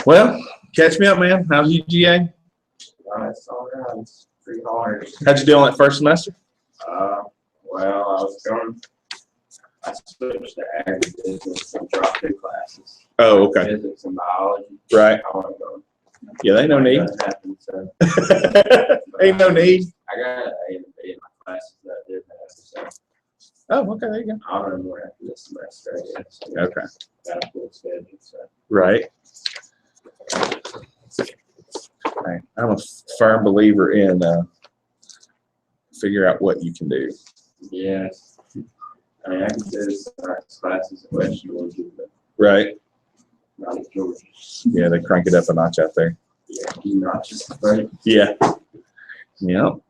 Well, catch me up, man. How's UGA? It's all right. It's pretty hard. How'd you do on that first semester? Well, I switched to agribusiness and dropped 2 classes. Oh, okay. Physics and biology. Right. I want to go. Yeah, they no need. Happen, so. Ain't no need. I got an A and B in my classes that I did have, so Oh, okay. There you go. I'll run more after this semester. I guess. So Okay. got a full schedule. So. Right. Hey, I'm a firm believer in figure out what you can do. Yes. I mean, I can say this classes in West Georgia, but Right. not in Georgia. Yeah, they crank it up a notch out there. Yeah, not just right. Yeah. Yep.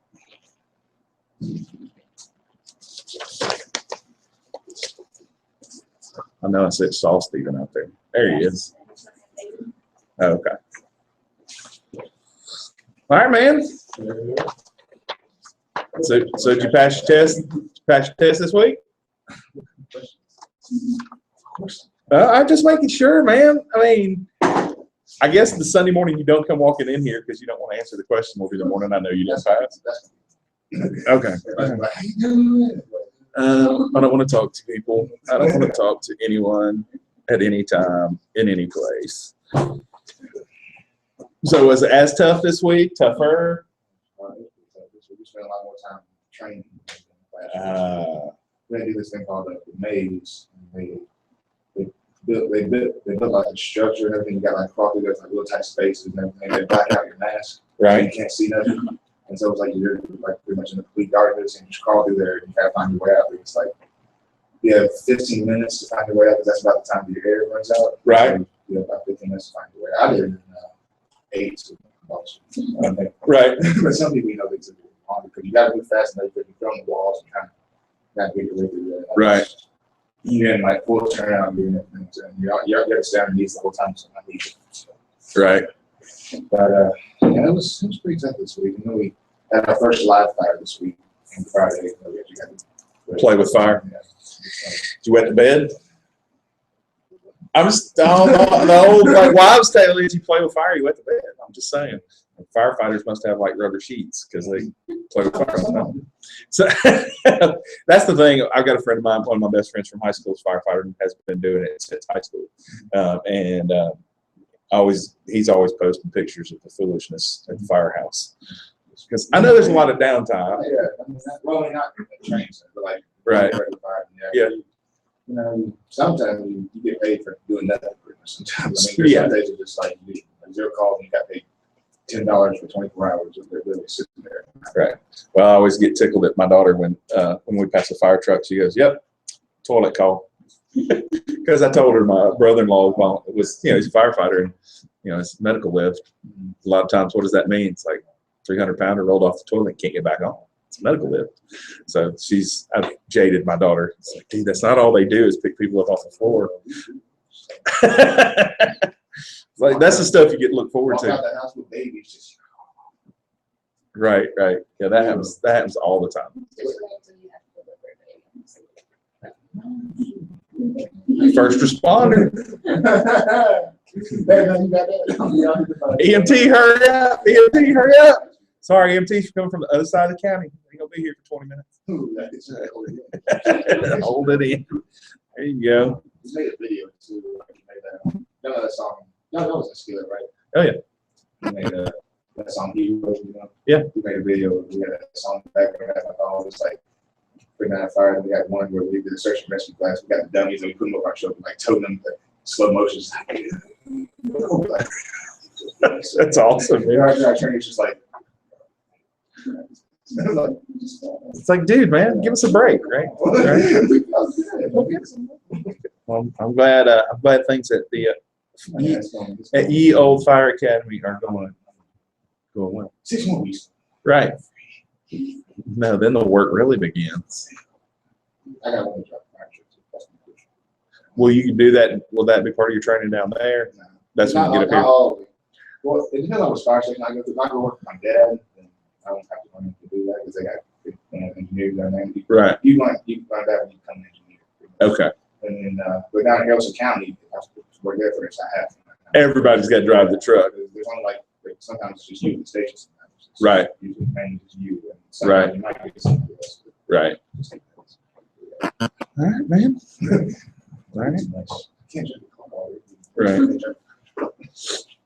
I know I said Saul Stephen out there. There he is. Oh, okay. All right, man. So did you pass your test? Did you pass your test this week? I'm just making sure, man. I mean, I guess the Sunday morning you don't come walking in here because you don't want to answer the question will be the morning I know you didn't pass. Okay. I don't want to talk to people. I don't want to talk to anyone at any time, in any place. So was it as tough this week? Tougher? We spent a lot more time training. They do this thing called the maze. They built like a structure and everything. You got like crawl through there's like little tight spaces and everything. They black out your mask. Right. You can't see nothing. And so it's like you're like pretty much in the complete darkness and you just crawl through there and you gotta find your way out. It's like you have 15 minutes to find your way out because that's about the time your air runs out. Right. So you have about 15 minutes to find your way out. I did it in 8. So Right. but some people, they took it on because you gotta move fast enough because you go on the walls and kind of not get your way through there. Right. You're in like full turnaround doing it, and you're got to stay underneath the whole time. So not easy. Right. But yeah, it was pretty tough this week. And then we had our first live fire this week on Friday. We actually got to Play with fire. Yeah. Did you wet the bed? I'm just the old like wives' tale is you play with fire, you wet the bed. I'm just saying. Firefighters must have like rubber sheets because they play with fire. So that's the thing. I've got a friend of mine, one of my best friends from high school, is a firefighter and has been doing it since high school. He's always posting pictures of the foolishness at the firehouse. Because I know there's a lot of downtime. Yeah, I mean, not training, but like Right. Yeah. Sometimes you get paid for doing nothing. Sometimes some days are just like you do 0 calls and you got paid $10 for 24 hours if they're really sitting there. Right. Well, I always get tickled at my daughter when we pass a fire truck. She goes, "Yep, toilet call," because I told her my brother-in-law was he's a firefighter and it's medical lift. A lot of times, what does that mean? It's like 300-pounder rolled off the toilet and can't get back on. It's a medical lift. So I've jaded my daughter. It's like, dude, that's not all they do is pick people up off the floor. Like that's the stuff you get to look forward to. Walk out the house with babies, just Right. Yeah, that happens all the time. First responder. EMT, hurry up! EMT, hurry up! Sorry, EMT, you're coming from the other side of the county. You're gonna be here for 20 minutes. Hold it in. There you go. You made a video too. You made that song. No, that was a Skillet, right? Oh yeah. You made that song Hero, Yeah. We made a video. We had a song back when I thought it was like putting out fire. We had one where we did a search and rescue class. We got the dummies and we put them over our shoulder, like toting them, like slow motion. That's awesome, man. Our training's just like. It's like, dude, man, give us a break, right? Well, I'm glad things at the at Ye Old Fire Academy are going well. 6 more weeks. Right. No, then the work really begins. I got one job. Will you do that? Will that be part of your training down there? No. That's when you get up here. Well, it depends on which fire station I go to. If I go work with my dad, then I don't have to learn to do that because they got engineers down there. Right. You can find that when you become an engineer. Okay. And then, but down in Harrison County, work there for it's not half. Everybody's got to drive the truck. There's only like sometimes it's just you at the station. Sometimes it's just Right. Usually mainly just you. And sometimes Right. You might get somebody else. Right. All right, man. All right. Can't drink alcohol. Right. Can't drink.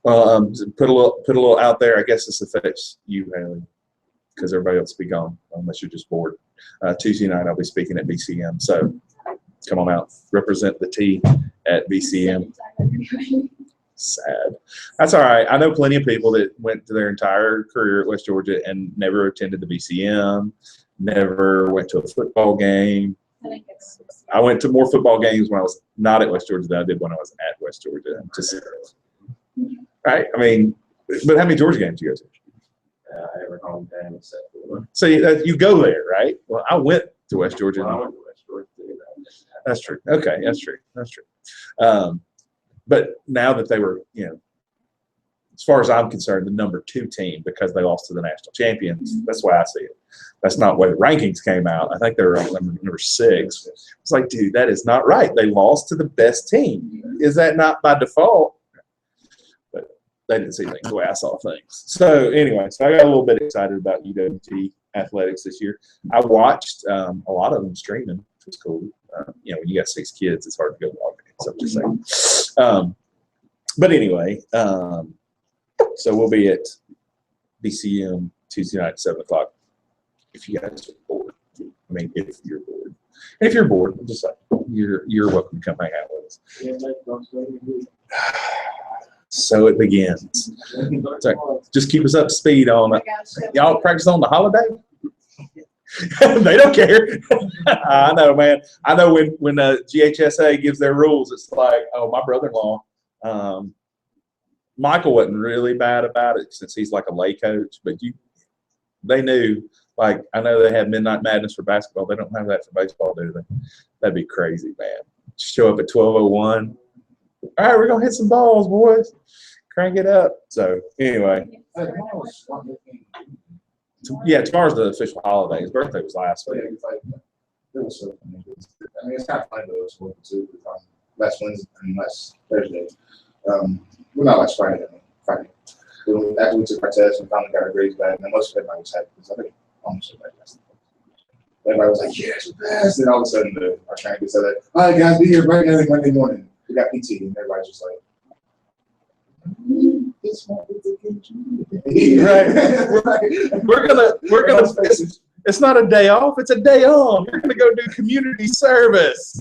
Well, put a little out there. I guess this affects you, Haley, because everybody else will be gone unless you're just bored. Tuesday night I'll be speaking at BCM, so come on out, represent the T at BCM. Sad. That's all right. I know plenty of people that went to their entire career at West Georgia and never attended the BCM, never went to a football game. I went to more football games when I was not at West Georgia than I did when I was at West Georgia. Just right. I mean, but how many Georgia games do you go to? Every home game except for. So you go there, right? Well, I went to West Georgia. Well, I went to West Georgia too. That's true. Okay, that's true. That's true. But now that they were, as far as I'm concerned, the number 2 team because they lost to the national champions. That's why I see it. That's not where the rankings came out. I think they were number 6. It's like, dude, that is not right. They lost to the best team. Is that not by default? But they didn't see things the way I saw things. So anyway, I got a little bit excited about UWT athletics this year. I watched a lot of them streaming, which was cool. When you got 6 kids, it's hard to go to all games. I'm just saying. But anyway, so we'll be at BCM Tuesday night at 7 o'clock. If you guys are bored, I mean, if you're bored, and if you're bored, just like you're welcome to come hang out with us. So it begins. So just keep us up to speed on it. Y'all practice on the holiday? They don't care. I know, man. I know when GHSA gives their rules, it's like, oh, my brother-in-law, Michael wasn't really bad about it since he's like a lay coach, but they knew, like, I know they have Midnight Madness for basketball. They don't have that for baseball, do they? That'd be crazy, man. Show up at 12:01. All right, we're going to hit some balls, boys. Crank it up. So anyway. Yeah, tomorrow's the official holiday. His birthday was last week. It's so funny. I mean, it's kind of fun though. It's working too. Last Wednesday, last Thursday. Well, not last Friday. Friday. After we took our test and finally got our grades back, and most of everybody was happy because I think almost everybody passed. Everybody was like, "Yes, we passed!" And all of a sudden, our trainer said that, "All right, guys, be here bright and early Monday morning. We got PT," and everybody's just like. Right. We're gonna. It's not a day off. It's a day on. You're gonna go do community service.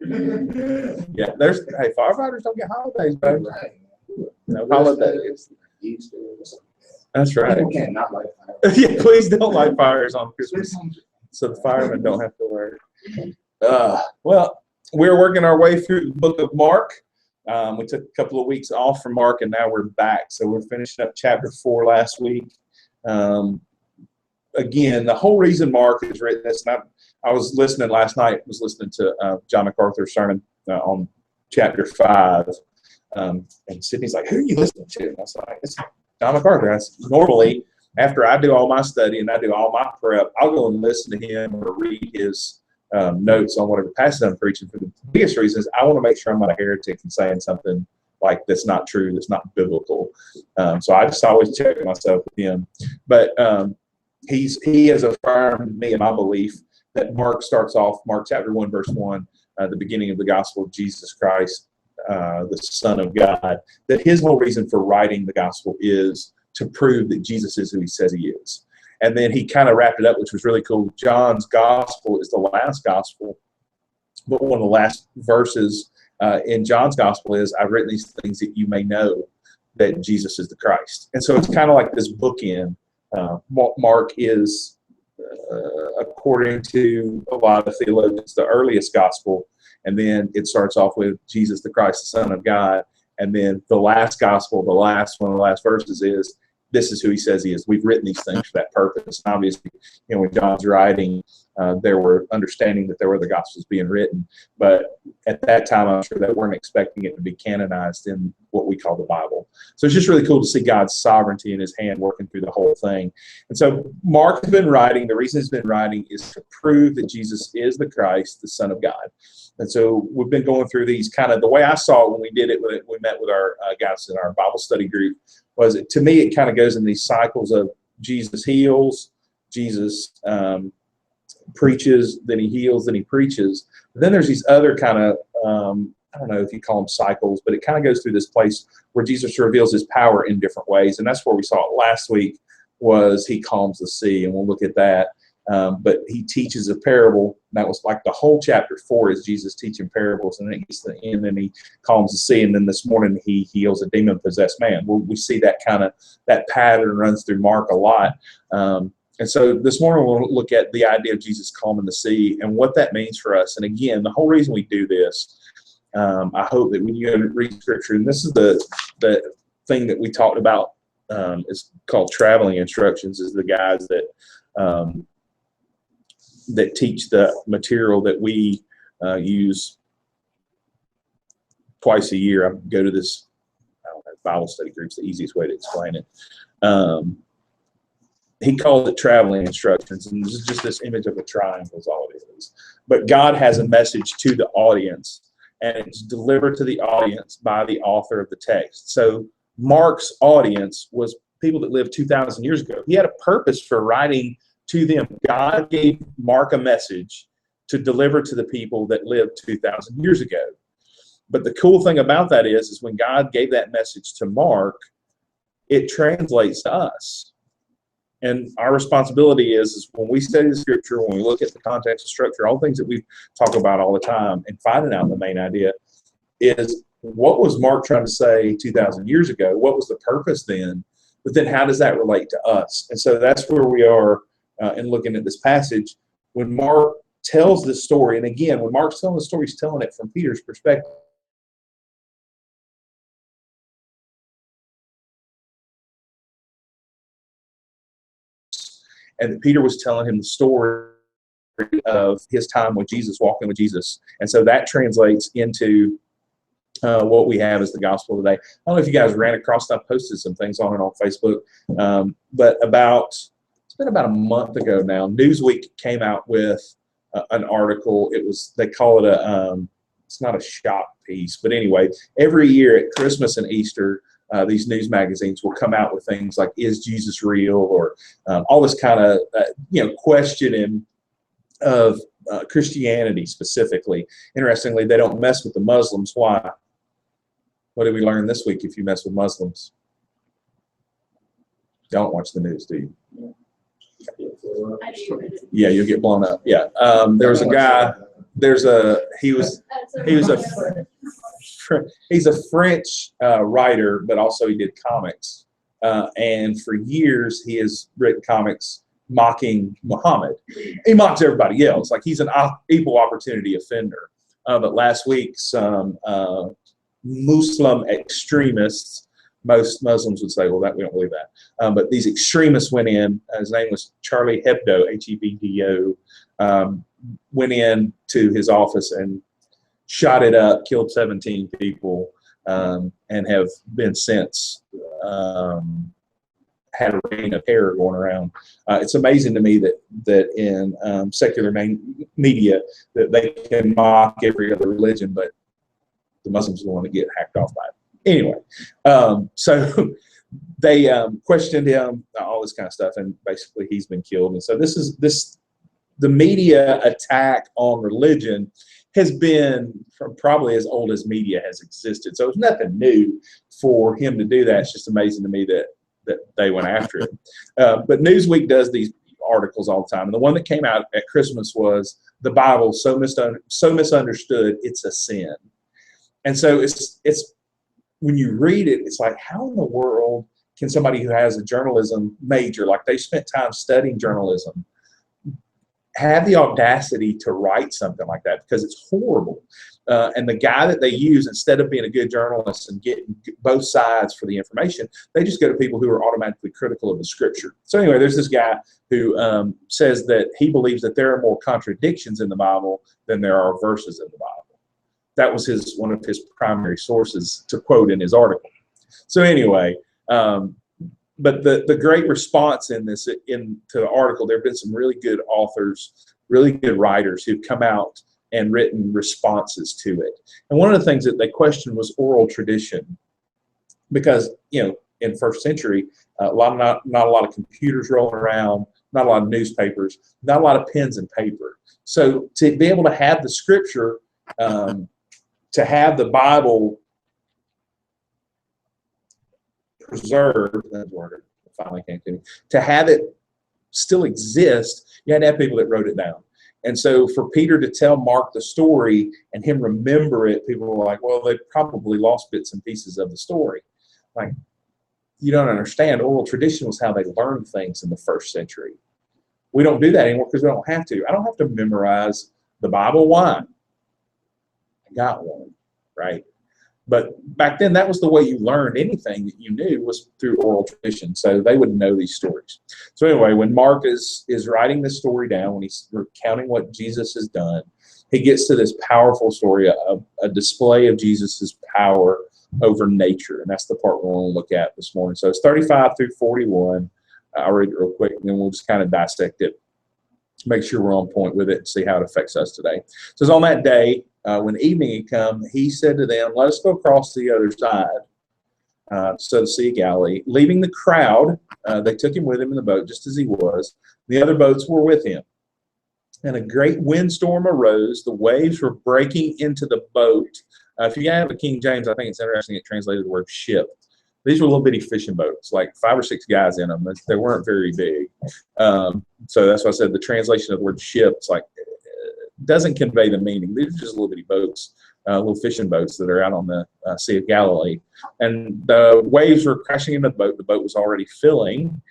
Yeah, hey, firefighters don't get holidays, baby. No holidays. That's right. People can't not light fires. Yeah, please don't light fires on Christmas, so the firemen don't have to work. Well, we're working our way through the book of Mark. We took a couple of weeks off from Mark, and now we're back. So we're finishing up chapter 4 last week. Again, the whole reason Mark has written this, and I was listening last night, listening to John MacArthur's sermon on chapter 5. And Sydney's like, "Who are you listening to?" And I was like, "It's John MacArthur." Normally, after I do all my study and I do all my prep, I'll go and listen to him or read his notes on whatever passage I'm preaching. For the biggest reason is I want to make sure I'm not a heretic and saying something like that's not true, that's not biblical. So I just always check myself with him. But he has affirmed me in my belief that Mark starts off, Mark chapter 1, verse 1, the beginning of the gospel of Jesus Christ, the Son of God, that his whole reason for writing the gospel is to prove that Jesus is who he says he is. And then he kind of wrapped it up, which was really cool. John's gospel is the last gospel, but one of the last verses in John's gospel is, "I've written these things that you may know that Jesus is the Christ." And so it's kind of like this bookend. Mark is, according to a lot of theologians, the earliest gospel, and then it starts off with Jesus the Christ, the Son of God, and then the last gospel, the last one of the last verses is, "This is who he says he is. We've written these things for that purpose." And obviously, when John's writing, there were understanding that there were the Gospels being written. But at that time, I'm sure they weren't expecting it to be canonized in what we call the Bible. So it's just really cool to see God's sovereignty in his hand working through the whole thing. And so Mark has been writing. The reason he's been writing is to prove that Jesus is the Christ, the Son of God. And so we've been going through these kind of, the way I saw it when we did it, when we met with our guys in our Bible study group, was to me, it kind of goes in these cycles of Jesus heals, Jesus preaches, then he heals, then he preaches. But then there's these other kind of, I don't know if you call them cycles, but it kind of goes through this place where Jesus reveals his power in different ways. And that's where we saw it last week, was he calms the sea, and we'll look at that. But he teaches a parable. That was like the whole chapter 4 is Jesus teaching parables, and then it gets to the end and he calms the sea. And then this morning he heals a demon-possessed man. We see that kind of, that pattern runs through Mark a lot. And so this morning we'll look at the idea of Jesus calming the sea and what that means for us. And again, the whole reason we do this, I hope that when you read Scripture, and this is the thing that we talked about, it's called traveling instructions, is the guys that teach the material that we use twice a year. I go to this, I don't know, Bible study group's the easiest way to explain it. He called it traveling instructions, and this is just this image of a triangle is all it is. But God has a message to the audience, and it's delivered to the audience by the author of the text. So Mark's audience was people that lived 2,000 years ago. He had a purpose for writing to them. God gave Mark a message to deliver to the people that lived 2,000 years ago. But the cool thing about that is when God gave that message to Mark, it translates to us. And our responsibility is when we study the Scripture, when we look at the context of structure, all things that we talk about all the time, and finding out the main idea is, what was Mark trying to say 2,000 years ago? What was the purpose then? But then how does that relate to us? And so that's where we are in looking at this passage. When Mark tells this story, and again, when Mark's telling the story, he's telling it from Peter's perspective. And Peter was telling him the story of his time with Jesus, walking with Jesus. And so that translates into what we have as the gospel today. I don't know if you guys ran across, I posted some things on it on Facebook, but it's been about a month ago now, Newsweek came out with an article. It was, they call it it's not a shop piece, but anyway, every year at Christmas and Easter, these news magazines will come out with things like, is Jesus real? Or all this kind of, questioning of Christianity specifically. Interestingly, they don't mess with the Muslims. Why? What did we learn this week? If you mess with Muslims, don't watch the news, do you? Yeah, you'll get blown up. Yeah. There was a guy, he's a French writer, but also he did comics. And for years, he has written comics mocking Muhammad. He mocks everybody else. Like, he's an equal opportunity offender. But last week, some Muslim extremists, most Muslims would say, well, that we don't believe that. But these extremists went in. His name was Charlie Hebdo, Hebdo, went in to his office and shot it up, killed 17 people, and have been since had a reign of terror going around. It's amazing to me that in secular media that they can mock every other religion, but the Muslims don't want to get hacked off by it. Anyway, so they questioned him, all this kind of stuff, and basically he's been killed. And so the media attack on religion has been from probably as old as media has existed. So it's nothing new for him to do that. It's just amazing to me that they went after it. But Newsweek does these articles all the time. And the one that came out at Christmas was, the Bible so misunderstood, it's a sin. And so it's when you read it, it's like, how in the world can somebody who has a journalism major, like they spent time studying journalism, have the audacity to write something like that? Because it's horrible. And the guy that they use, instead of being a good journalist and getting both sides for the information, they just go to people who are automatically critical of the scripture. So anyway, there's this guy who says that he believes that there are more contradictions in the Bible than there are verses in the Bible. That was one of his primary sources to quote in his article. So anyway, but the great response into the article, there have been some really good authors, really good writers who've come out and written responses to it. And one of the things that they questioned was oral tradition, because in first century, not a lot of computers rolling around, not a lot of newspapers, not a lot of pens and paper. So to be able to have the scripture, to have the Bible preserved, that word finally came to me, to have it still exist, you had to have people that wrote it down. And so for Peter to tell Mark the story and him remember it, people were like, well, they probably lost bits and pieces of the story. Like, you don't understand. Oral tradition was how they learned things in the first century. We don't do that anymore because we don't have to. I don't have to memorize the Bible. Why? I got one, right? But back then, that was the way you learned anything that you knew, was through oral tradition. So they would know these stories. So anyway, when Mark is writing this story down, when he's recounting what Jesus has done, he gets to this powerful story, a display of Jesus's power over nature. And that's the part we're going to look at this morning. So it's 35 through 41. I'll read it real quick, and then we'll just kind of dissect it, make sure we're on point with it, and see how it affects us today. It says, on that day, when evening had come, he said to them, let us go across to the other side, so the Sea of Galilee. Leaving the crowd, they took him with him in the boat, just as he was. The other boats were with him. And a great windstorm arose. The waves were breaking into the boat. If you have a King James, I think it's interesting it translated the word ship. These were little bitty fishing boats, like 5 or 6 guys in them. They weren't very big. So that's why I said the translation of the word ship, it's like, doesn't convey the meaning. These are just little bitty boats, little fishing boats that are out on the Sea of Galilee. And the waves were crashing into the boat. The boat was already filling.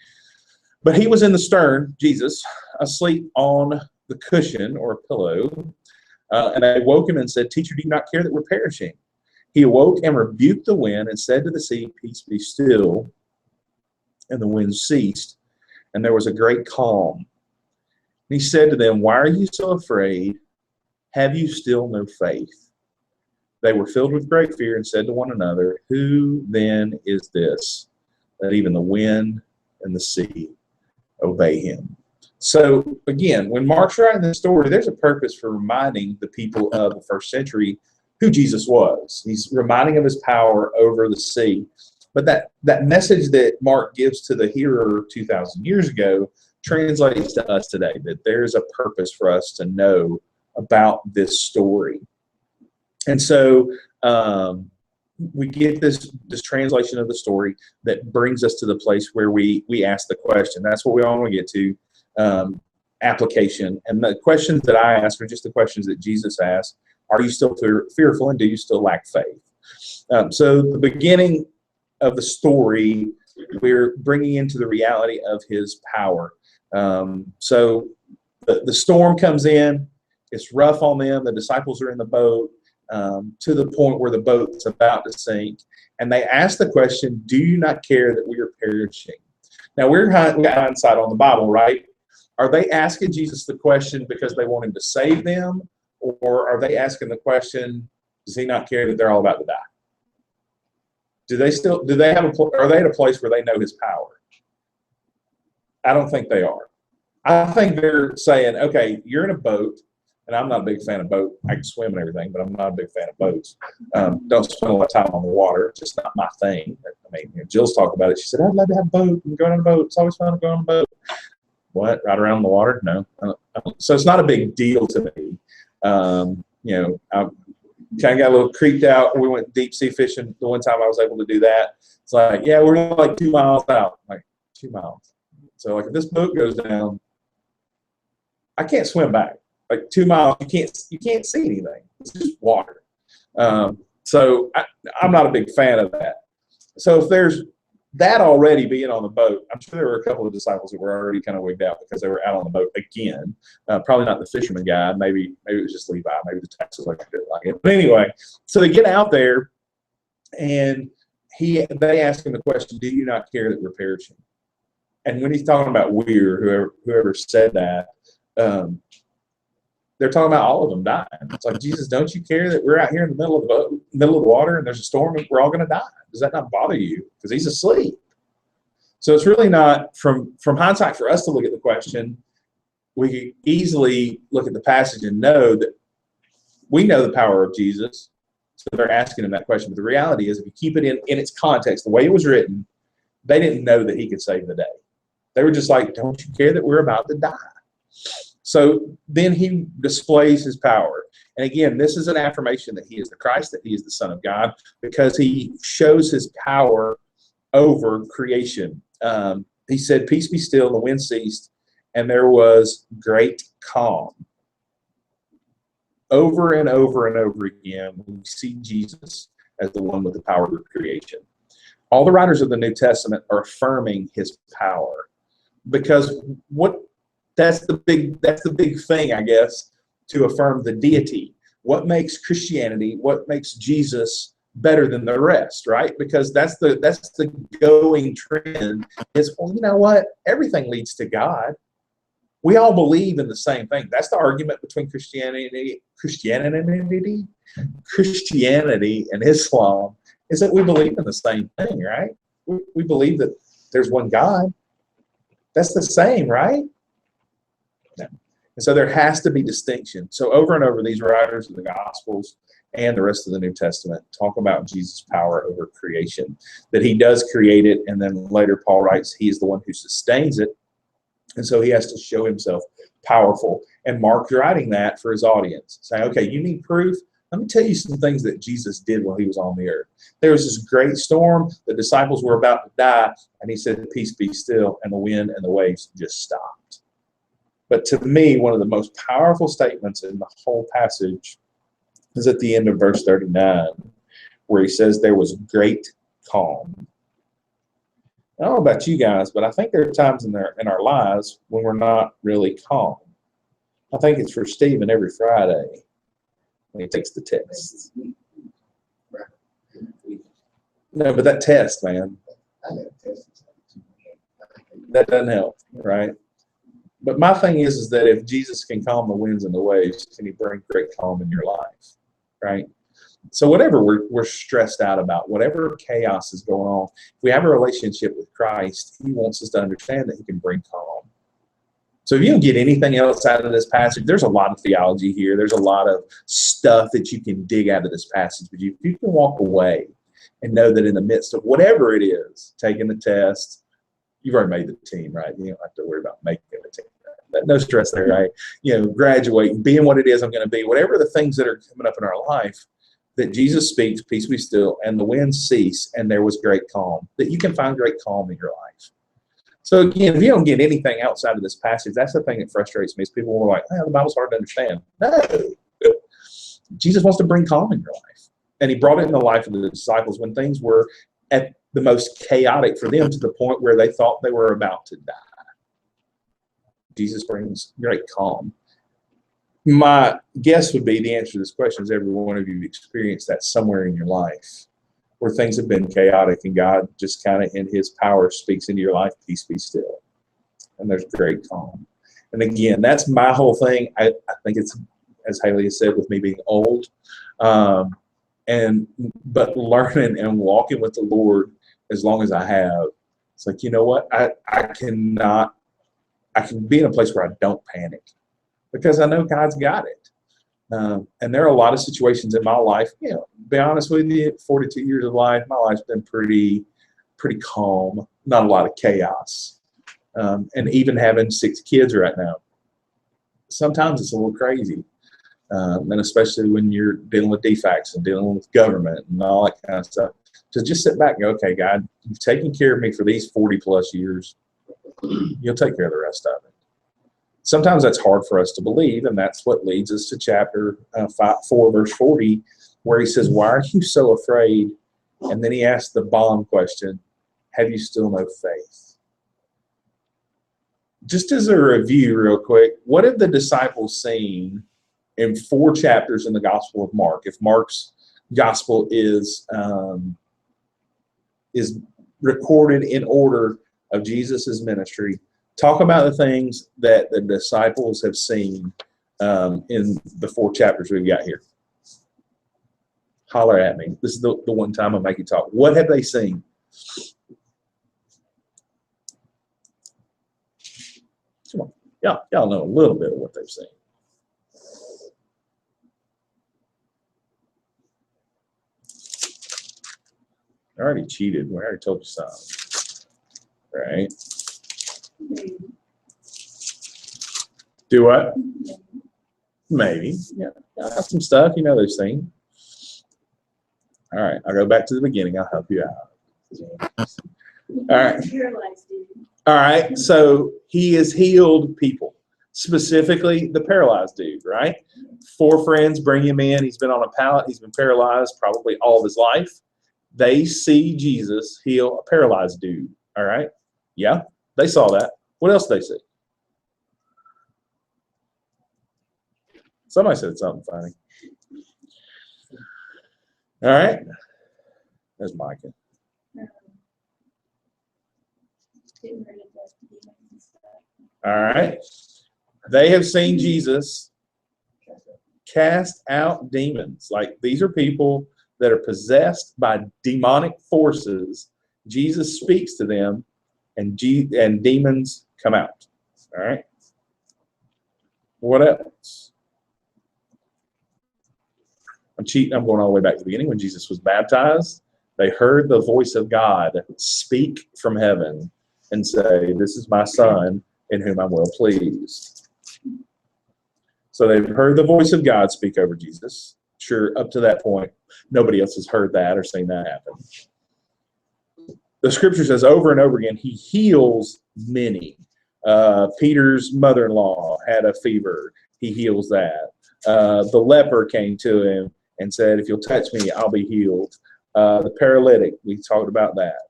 But he was in the stern, Jesus, asleep on the cushion or a pillow. And they woke him and said, Teacher, do you not care that we're perishing? He awoke and rebuked the wind and said to the sea, Peace, be still. And the wind ceased, and there was a great calm. And he said to them, Why are you so afraid? Have you still no faith? They were filled with great fear and said to one another, Who then is this, that even the wind and the sea obey him? So again, when Mark's writing this story, there's a purpose for reminding the people of the first century who Jesus was. He's reminding of his power over the sea. But that message that Mark gives to the hearer 2,000 years ago translates to us today, that there's a purpose for us to know about this story. And so we get this translation of the story that brings us to the place where we ask the question. That's what we all want to get to, application. And the questions that I ask are just the questions that Jesus asked. Are you still fearful, and do you still lack faith? So the beginning of the story, we're bringing into the reality of his power. So the storm comes in. It's rough on them. The disciples are in the boat to the point where the boat's about to sink. And they ask the question, do you not care that we are perishing? Now, we got hindsight on the Bible, right? Are they asking Jesus the question because they want him to save them? Or are they asking the question, does he not care that they're all about to die? Are they at a place where they know his power? I don't think they are. I think they're saying, okay, you're in a boat, and I'm not a big fan of boat. I can swim and everything, but I'm not a big fan of boats. Don't spend a lot of time on the water. It's just not my thing. I mean, Jill's talked about it. She said, I'd love to have a boat and go on a boat. It's always fun to go on a boat. What? Right around the water? No. So it's not a big deal to me. I kind of got a little creeped out. We went deep sea fishing the one time I was able to do that. It's like, yeah, we're like 2 miles out, like 2 miles. So like if this boat goes down, I can't swim back. Like 2 miles, you can't see anything. It's just water. So I'm not a big fan of that. So if there's that already being on the boat, I'm sure there were a couple of disciples that were already kind of wigged out because they were out on the boat again. Probably not the fisherman guy. Maybe it was just Levi. Maybe the tax collector didn't like it. But anyway, so they get out there, and they ask him the question, "Do you not care that we're perishing?" And when he's talking about we, or whoever said that, they're talking about all of them dying. It's like, Jesus, don't you care that we're out here in the middle of the boat, middle of the water, and there's a storm and we're all going to die? Does that not bother you? Because he's asleep. So it's really not, from hindsight, for us to look at the question, we could easily look at the passage and know that we know the power of Jesus. So they're asking him that question. But the reality is, if you keep it in its context, the way it was written, they didn't know that he could save the day. They were just like, don't you care that we're about to die? So then he displays his power. And again, this is an affirmation that he is the Christ, that he is the Son of God, because he shows his power over creation. He said, "Peace be still," and the wind ceased, and there was great calm. Over and over and over again, we see Jesus as the one with the power of creation. All the writers of the New Testament are affirming his power, because that's the big thing, I guess, to affirm the deity. What makes Christianity, what makes Jesus better than the rest, right? Because that's the going trend is, well, you know what? Everything leads to God. We all believe in the same thing. That's the argument between Christianity and Islam, is that we believe in the same thing, right? We believe that there's one God. That's the same, right? No. And so there has to be distinction. So over and over, these writers of the Gospels and the rest of the New Testament talk about Jesus' power over creation, that he does create it, and then later Paul writes he is the one who sustains it, and so he has to show himself powerful. And Mark's writing that for his audience, saying, okay, you need proof? Let me tell you some things that Jesus did while he was on the earth. There was this great storm. The disciples were about to die, and he said, "Peace be still," and the wind and the waves just stopped. But to me, one of the most powerful statements in the whole passage is at the end of verse 39, where he says there was great calm. I don't know about you guys, but I think there are times in our lives when we're not really calm. I think it's for Stephen every Friday when he takes the test. No, but that test, man, that doesn't help, right? But my thing is that if Jesus can calm the winds and the waves, can he bring great calm in your life, right? So whatever we're stressed out about, whatever chaos is going on, if we have a relationship with Christ, he wants us to understand that he can bring calm. So if you don't get anything else out of this passage, there's a lot of theology here. There's a lot of stuff that you can dig out of this passage. But if you can walk away and know that in the midst of whatever it is, taking the test, you've already made the team, right? You don't have to worry about making the team. No stress there, right? Graduating, being what it is I'm going to be, whatever the things that are coming up in our life, that Jesus speaks, peace be still, and the winds cease, and there was great calm, that you can find great calm in your life. So again, if you don't get anything outside of this passage, that's the thing that frustrates me, is people are like, the Bible's hard to understand. No. Jesus wants to bring calm in your life. And he brought it in the life of the disciples when things were at the most chaotic for them, to the point where they thought they were about to die. Jesus brings great calm. My guess would be the answer to this question is every one of you experienced that somewhere in your life, where things have been chaotic and God just kind of in his power speaks into your life, peace be still. And there's great calm. And again, that's my whole thing. I think it's, as Haley has said, with me being old, but learning and walking with the Lord as long as I have, it's like, you know what? I can be in a place where I don't panic, because I know God's got it. And there are a lot of situations in my life, to be honest with you, 42 years of life, my life's been pretty calm, not a lot of chaos. And even having 6 kids right now, sometimes it's a little crazy. And especially when you're dealing with defects and dealing with government and all that kind of stuff. To just sit back and go, okay, God, you've taken care of me for these 40 plus years. You'll take care of the rest of it. Sometimes that's hard for us to believe, and that's what leads us to chapter 4, verse 40, where he says, why are you so afraid? And then he asks the bomb question, have you still no faith? Just as a review real quick, what have the disciples seen in 4 chapters in the Gospel of Mark? If Mark's Gospel is recorded in order of Jesus's ministry, talk about the things that the disciples have seen in the 4 chapters we've got here. Holler at me. This is the one time I'll make you talk. What have they seen? Come on. Y'all know a little bit of what they've seen. I already cheated. We already told you something. Right? Do what? Maybe. Yeah. I got some stuff they've seen. All right. I'll go back to the beginning. I'll help you out. All right. All right. So he has healed people, specifically the paralyzed dude, right? 4 friends bring him in. He's been on a pallet. He's been paralyzed probably all of his life. They see Jesus heal a paralyzed dude. All right. Yeah. They saw that. What else did they see? Somebody said something funny. All right. There's Micah. All right. They have seen Jesus cast out demons. Like, these are people that are possessed by demonic forces. Jesus speaks to them, and demons come out. All right. What else? I'm cheating. I'm going all the way back to the beginning. When Jesus was baptized, they heard the voice of God speak from heaven and say, "This is my son in whom I'm well pleased." So they've heard the voice of God speak over Jesus. Sure, up to that point, nobody else has heard that or seen that happen. The scripture says over and over again, he heals many. Peter's mother-in-law had a fever. He heals that. The leper came to him and said, "If you'll touch me, I'll be healed." The paralytic, we talked about that.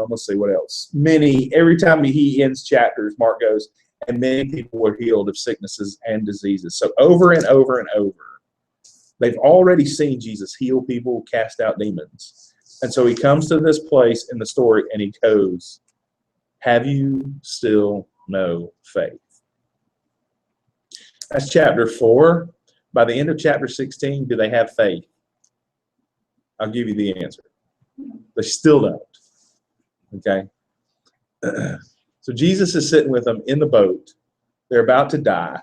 Let's see, what else? Many, every time he ends chapters, Mark goes, and many people were healed of sicknesses and diseases. So over and over and over, they've already seen Jesus heal people, cast out demons. And so he comes to this place in the story and he goes, "Have you still no faith?" That's chapter 4. By the end of chapter 16, do they have faith? I'll give you the answer. They still don't. Okay? So Jesus is sitting with them in the boat. They're about to die.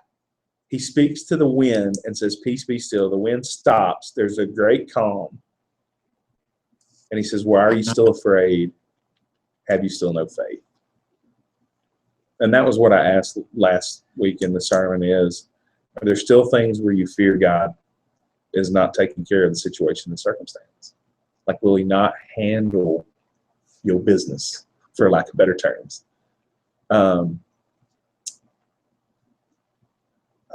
He speaks to the wind and says, "Peace, be still." The wind stops. There's a great calm. And he says, "Why are you still afraid? Have you still no faith?" And that was what I asked last week in the sermon is, are there still things where you fear God is not taking care of the situation and circumstance? Like, will he not handle your business, for lack of better terms? I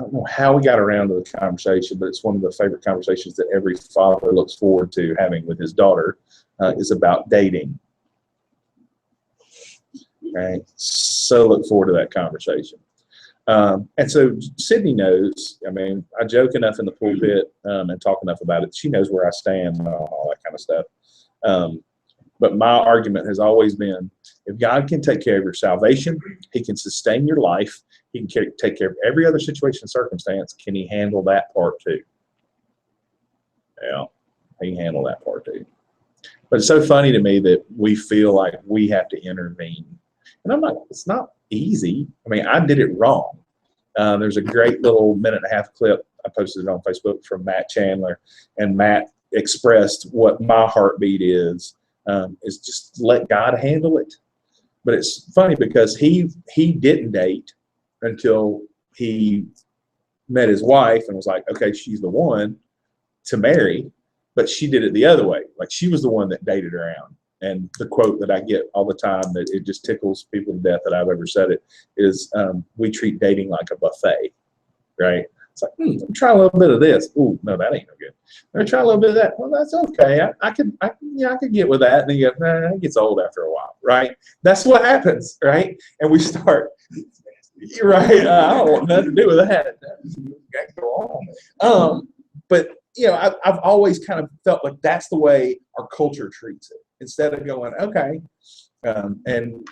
don't know how we got around to the conversation, but it's one of the favorite conversations that every father looks forward to having with his daughter is about dating. Right? So look forward to that conversation. And so Sydney knows, I mean, I joke enough in the pulpit and talk enough about it. She knows where I stand and all that kind of stuff. But my argument has always been, if God can take care of your salvation, he can sustain your life, he can take care of every other situation and circumstance, can he handle that part too? Yeah, he can handle that part too. But it's so funny to me that we feel like we have to intervene. And I'm not, it's not easy. I mean, I did it wrong. There's a great little 1.5-minute clip. I posted it on Facebook from Matt Chandler, and Matt expressed what my heartbeat is just let God handle it. But it's funny because he didn't date until he met his wife and was like, okay, she's the one to marry, but she did it the other way. Like, she was the one that dated around. And the quote that I get all the time that it just tickles people to death that I've ever said it is, we treat dating like a buffet, right? It's like, let me try a little bit of this. Ooh, no, that ain't no good. Let me try a little bit of that. Well, that's okay. I could get with that. And then you go, nah, it gets old after a while, right? That's what happens, right? And we start, right? I don't want nothing to do with that. Got to go on. But I've always kind of felt like that's the way our culture treats it. Instead of going, okay, and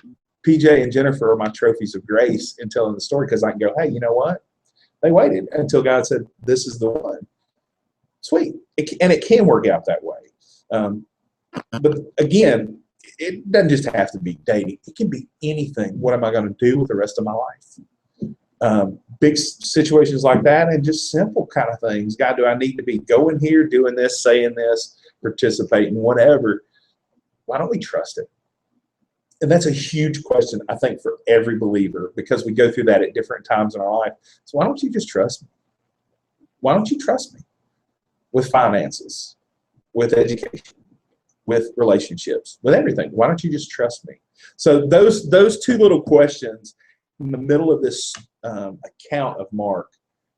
PJ and Jennifer are my trophies of grace in telling the story, because I can go, hey, you know what? They waited until God said, this is the one. Sweet. And it can work out that way. But again, it doesn't just have to be dating. It can be anything. What am I going to do with the rest of my life? Big situations like that, and just simple kind of things. God, do I need to be going here, doing this, saying this, participating, whatever? Why don't we trust it? And that's a huge question, I think, for every believer, because we go through that at different times in our life. So why don't you just trust me? Why don't you trust me with finances, with education, with relationships, with everything? Why don't you just trust me? So those two little questions in the middle of this account of Mark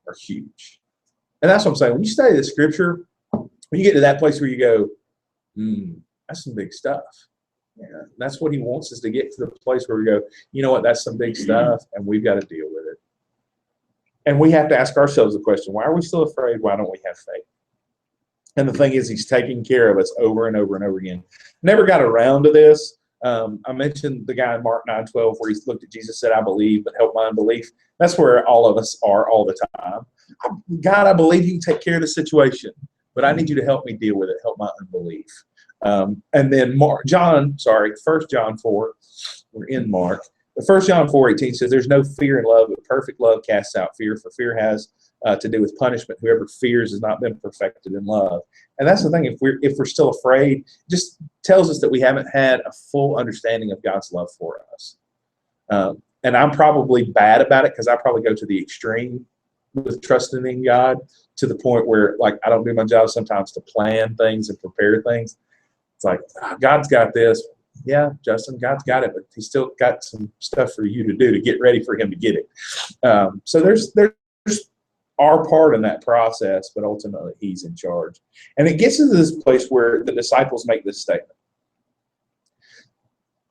are huge. And that's what I'm saying. When you study the scripture, when you get to that place where you go, that's some big stuff. Yeah, that's what he wants us to get to the place where we go, you know what, that's some big stuff, and we've got to deal with it. And we have to ask ourselves the question, why are we still afraid? Why don't we have faith? And the thing is, he's taking care of us over and over and over again. Never got around to this. I mentioned the guy in Mark 9:12 where he looked at Jesus and said, I believe, but help my unbelief. That's where all of us are all the time. God, I believe you can take care of the situation, but I need you to help me deal with it. Help my unbelief. And then 1 John 4, we're in Mark. The 1 John 4:18 says, there's no fear in love, but perfect love casts out fear, for fear has to do with punishment. Whoever fears has not been perfected in love. And that's the thing. If we're still afraid, it just tells us that we haven't had a full understanding of God's love for us. And I'm probably bad about it, because I probably go to the extreme with trusting in God, to the point where, like, I don't do my job sometimes to plan things and prepare things. It's like, God's got this. Yeah, Justin, God's got it, but he's still got some stuff for you to do to get ready for him to get it. So there's our part in that process, but ultimately he's in charge. And it gets to this place where the disciples make this statement.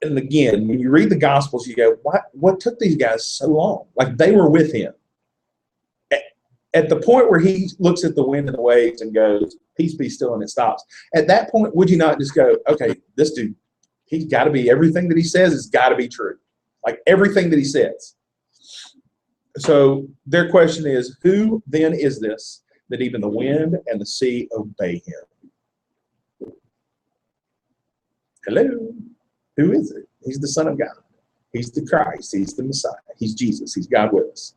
And again, when you read the Gospels, you go, what took these guys so long? Like, they were with him. At the point where he looks at the wind and the waves and goes, peace be still, and it stops. At that point, would you not just go, okay, this dude, he's got to be, everything that he says has got to be true. Like, everything that he says. So their question is, who then is this that even the wind and the sea obey him? Hello? Who is it? He's the Son of God. He's the Christ. He's the Messiah. He's Jesus. He's God with us.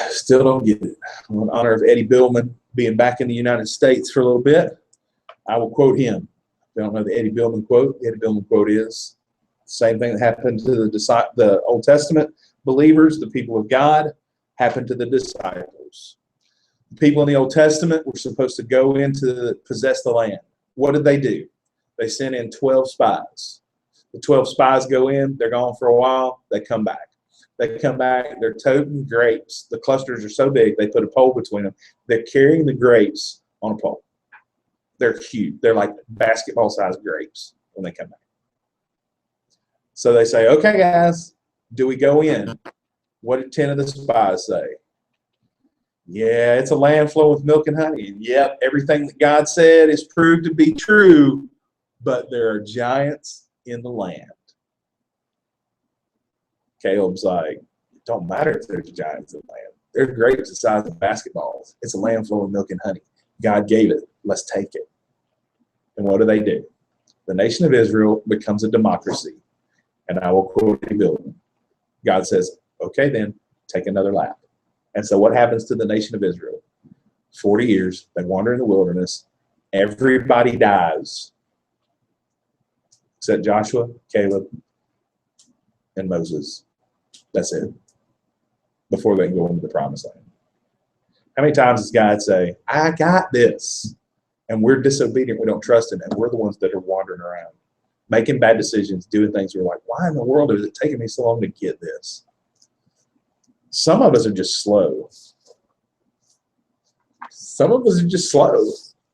Still don't get it. In honor of Eddie Billman being back in the United States for a little bit, I will quote him. If you don't know the Eddie Billman quote, the Eddie Billman quote is, the same thing that happened to the Old Testament believers, the people of God, happened to the disciples. The people in the Old Testament were supposed to go in to possess the land. What did they do? They sent in 12 spies. The 12 spies go in, they're gone for a while, they come back. They come back, they're toting grapes. The clusters are so big, they put a pole between them. They're carrying the grapes on a pole. They're huge. They're like basketball-sized grapes when they come back. So they say, okay, guys, do we go in? What did 10 of the spies say? Yeah, it's a land flowing with milk and honey. And yep, everything that God said is proved to be true, but there are giants in the land. Caleb's like, it don't matter if there's giants in the land. There's grapes the size of basketballs. It's a land flowing with milk and honey. God gave it. Let's take it. And what do? The nation of Israel becomes a democracy. And I will quote a building. God says, okay, then, take another lap. And so what happens to the nation of Israel? 40 years, they wander in the wilderness. Everybody dies. Except Joshua, Caleb, and Moses. That's it. Before they can go into the promised land. How many times does God say, I got this? And we're disobedient, we don't trust him, and we're the ones that are wandering around, making bad decisions, doing things we're like, why in the world is it taking me so long to get this? Some of us are just slow. Some of us are just slow.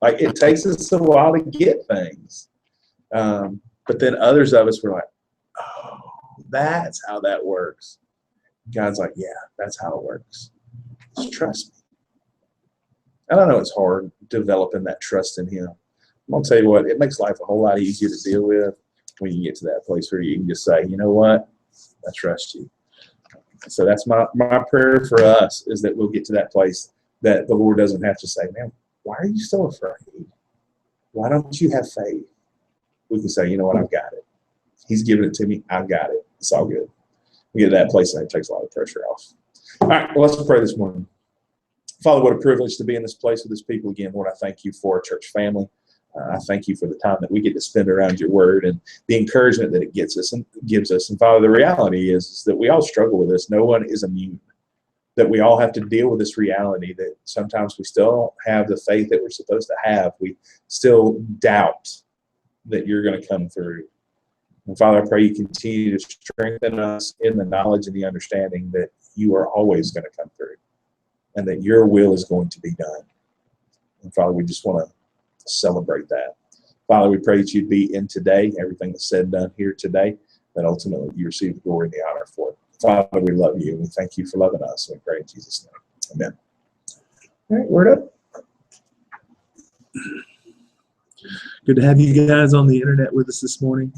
Like, it takes us a while to get things. But then others of us were like, oh, that's how that works. God's like, yeah, that's how it works. Just trust me. And I know it's hard developing that trust in him. I'm going to tell you what, it makes life a whole lot easier to deal with when you get to that place where you can just say, you know what, I trust you. So that's my prayer for us, is that we'll get to that place that the Lord doesn't have to say, man, why are you so afraid? Why don't you have faith? We can say, you know what, I've got it. He's given it to me. I've got it. It's all good. We get to that place and it takes a lot of pressure off. All right, well, let's pray this morning. Father, what a privilege to be in this place with this people again. Lord, I thank you for our church family. I thank you for the time that we get to spend around your word and the encouragement that it gives us. And Father, the reality is that we all struggle with this. No one is immune. That we all have to deal with this reality that sometimes we still don't have the faith that we're supposed to have. We still doubt that you're going to come through. And Father, I pray you continue to strengthen us in the knowledge and the understanding that you are always going to come through and that your will is going to be done. And Father, we just want to celebrate that. Father, we pray that you'd be in today, everything that's said and done here today, that ultimately you receive the glory and the honor for it. Father, we love you and we thank you for loving us. We pray in Jesus' name. Amen. All right, word up. Good to have you guys on the internet with us this morning.